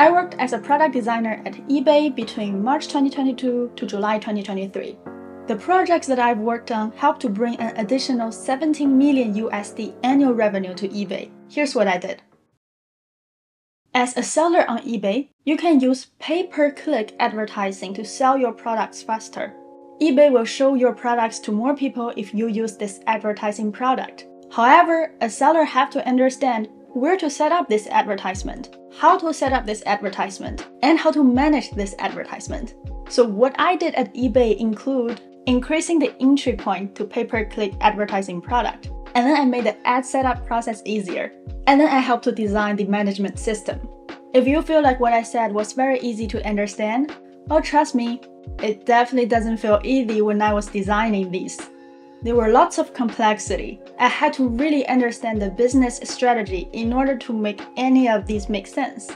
I worked as a product designer at eBay between March 2022 to July 2023. The projects that I've worked on helped to bring an additional 17 million USD annual revenue to eBay. Here's what I did. As a seller on eBay, you can use pay-per-click advertising to sell your products faster. eBay will show your products to more people if you use this advertising product. However, a seller has to understand where to set up this advertisement, how to set up this advertisement, and how to manage this advertisement. So what I did at eBay include increasing the entry point to pay-per-click advertising product. And then I made the ad setup process easier. And then I helped to design the management system. If you feel like what I said was very easy to understand, well, trust me, it definitely doesn't feel easy when I was designing these. There were lots of complexity. I had to really understand the business strategy in order to make any of these make sense.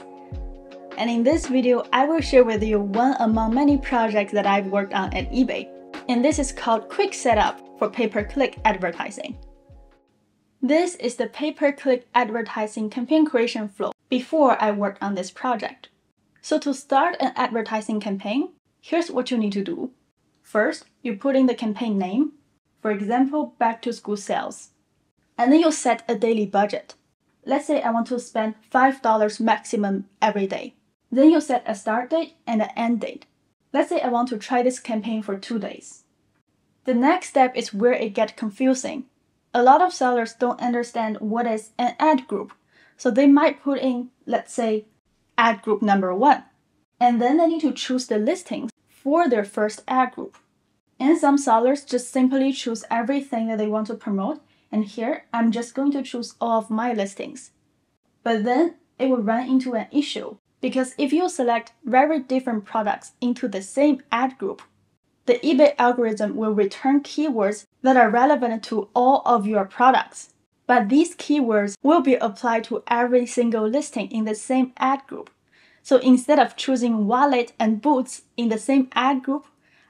And in this video, I will share with you one among many projects that I've worked on at eBay. And this is called Quick Setup for pay-per-click advertising. This is the pay-per-click advertising campaign creation flow before I worked on this project. So to start an advertising campaign, here's what you need to do. First, you put in the campaign name, for example, back to school sales. And then you set a daily budget. Let's say I want to spend $5 maximum every day. Then you set a start date and an end date. Let's say I want to try this campaign for 2 days. The next step is where it gets confusing. A lot of sellers don't understand what is an ad group, so they might put in, let's say, ad group number 1, and then they need to choose the listings for their first ad group. And some sellers just simply choose everything that they want to promote, and here I'm just going to choose all of my listings. But then it will run into an issue, because if you select very different products into the same ad group, the eBay algorithm will return keywords that are relevant to all of your products. But these keywords will be applied to every single listing in the same ad group. So instead of choosing wallet and boots in the same ad group,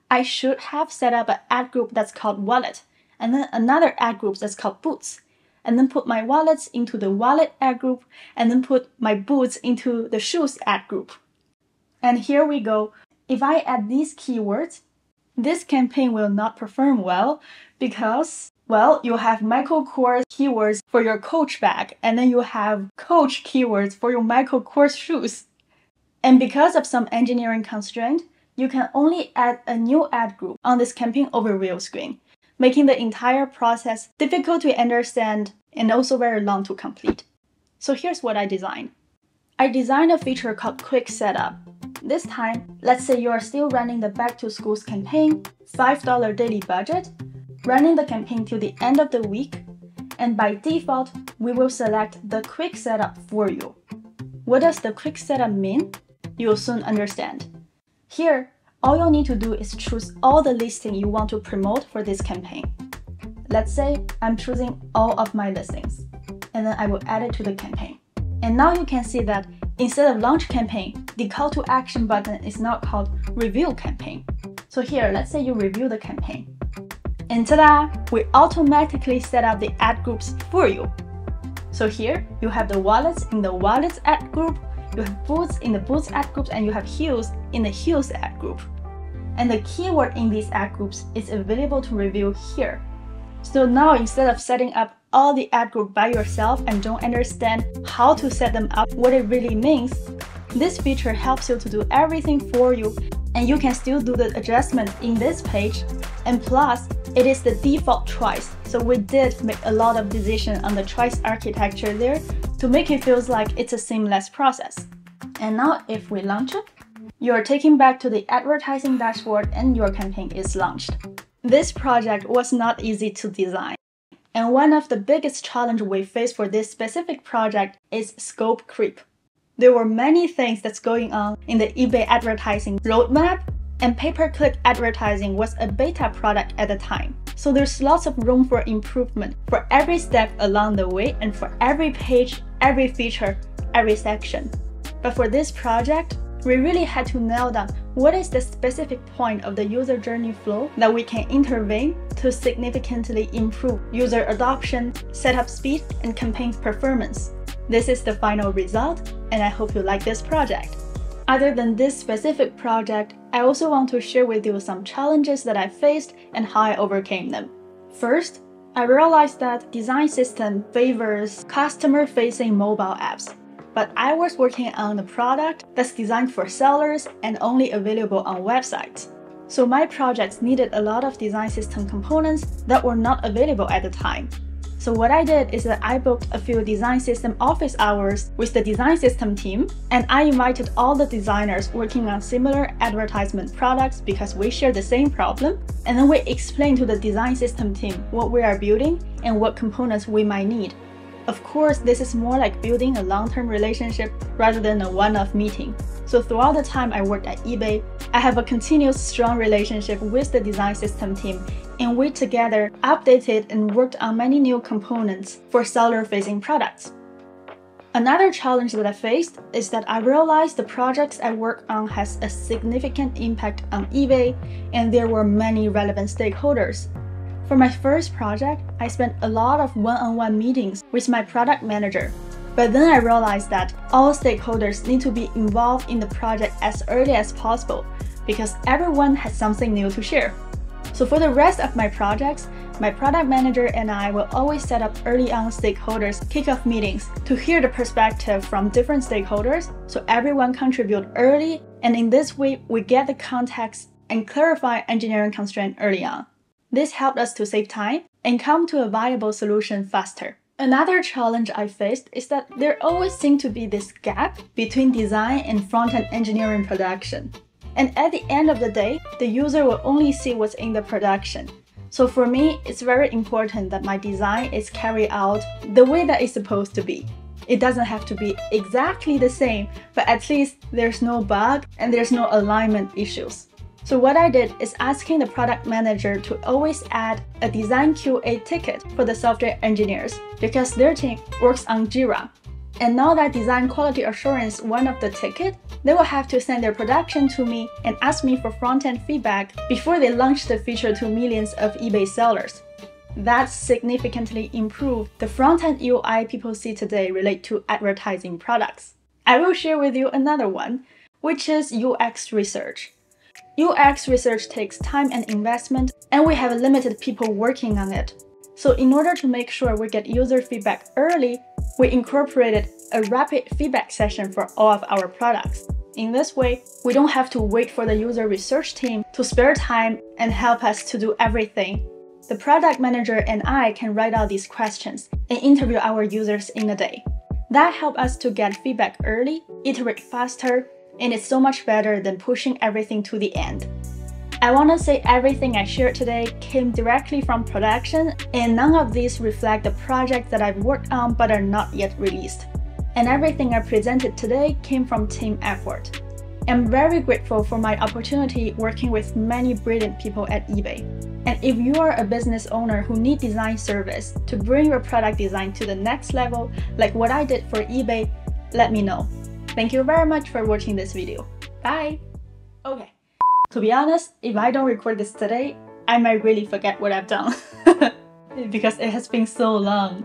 I should have set up an ad group that's called wallet, and then another ad group that's called boots, and then put my wallets into the wallet ad group, and then put my boots into the shoes ad group. And here we go. If I add these keywords, this campaign will not perform well because, well, you have Michael Kors keywords for your Coach bag, and then you have Coach keywords for your Michael Kors shoes. And because of some engineering constraint, you can only add a new ad group on this campaign overview screen, making the entire process difficult to understand and also very long to complete. So here's what I designed. I designed a feature called Quick Setup. This time, let's say you are still running the Back to Schools campaign, $5 daily budget, running the campaign till the end of the week, and by default, we will select the Quick Setup for you. What does the Quick Setup mean? You'll soon understand. Here, all you'll need to do is choose all the listings you want to promote for this campaign. Let's say I'm choosing all of my listings, and then I will add it to the campaign. And now you can see that instead of launch campaign, the call to action button is now called review campaign. So here, let's say you review the campaign. And ta-da! We automatically set up the ad groups for you. So here, you have the wallets in the wallets ad group, you have boots in the boots ad group, and you have heels in the heels ad group. And the keyword in these ad groups is available to review here. So now instead of setting up all the ad group by yourself and don't understand how to set them up, what it really means, this feature helps you to do everything for you, and you can still do the adjustments in this page. And plus, it is the default choice, so we did make a lot of decisions on the choice architecture there to make it feel like it's a seamless process. And now if we launch it, you are taken back to the advertising dashboard and your campaign is launched. This project was not easy to design, and one of the biggest challenges we faced for this specific project is scope creep. There were many things that's going on in the eBay advertising roadmap, and pay-per-click advertising was a beta product at the time. So there's lots of room for improvement for every step along the way and for every page, every feature, every section. But for this project, we really had to nail down what is the specific point of the user journey flow that we can intervene to significantly improve user adoption, setup speed, and campaign performance. This is the final result, and I hope you like this project. Other than this specific project, I also want to share with you some challenges that I faced and how I overcame them. First, I realized that design system favors customer-facing mobile apps, but I was working on a product that's designed for sellers and only available on websites. So my projects needed a lot of design system components that were not available at the time. So what I did is that I booked a few design system office hours with the design system team, and I invited all the designers working on similar advertisement products because we share the same problem, and then we explained to the design system team what we are building and what components we might need. Of course, this is more like building a long-term relationship rather than a one-off meeting. So throughout the time I worked at eBay, I have a continuous strong relationship with the design system team, and we together updated and worked on many new components for seller-facing products. Another challenge that I faced is that I realized the projects I work on has a significant impact on eBay, and there were many relevant stakeholders. For my first project, I spent a lot of one-on-one meetings with my product manager. But then I realized that all stakeholders need to be involved in the project as early as possible because everyone has something new to share. So for the rest of my projects, my product manager and I will always set up early on stakeholders kickoff meetings to hear the perspective from different stakeholders so everyone contribute early, and in this way we get the context and clarify engineering constraint early on. This helped us to save time and come to a viable solution faster. Another challenge I faced is that there always seemed to be this gap between design and front-end engineering production. And at the end of the day, the user will only see what's in the production. So for me, it's very important that my design is carried out the way that it's supposed to be. It doesn't have to be exactly the same, but at least there's no bug and there's no alignment issues. So what I did is asking the product manager to always add a design QA ticket for the software engineers because their team works on Jira. And now that design quality assurance is one of the tickets, they will have to send their production to me and ask me for front-end feedback before they launch the feature to millions of eBay sellers. That significantly improved the front-end UI people see today relate to advertising products. I will share with you another one, which is UX research. UX research takes time and investment, and we have limited people working on it. So in order to make sure we get user feedback early, we incorporated a rapid feedback session for all of our products. In this way, we don't have to wait for the user research team to spare time and help us to do everything. The product manager and I can write out these questions and interview our users in a day. That helps us to get feedback early, iterate faster, and it's so much better than pushing everything to the end. I want to say everything I shared today came directly from production, and none of these reflect the projects that I've worked on but are not yet released. And everything I presented today came from team effort. I'm very grateful for my opportunity working with many brilliant people at eBay. And if you are a business owner who needs design service to bring your product design to the next level, like what I did for eBay, let me know. Thank you very much for watching this video. Bye! Okay, to be honest, if I don't record this today, I might really forget what I've done because it has been so long.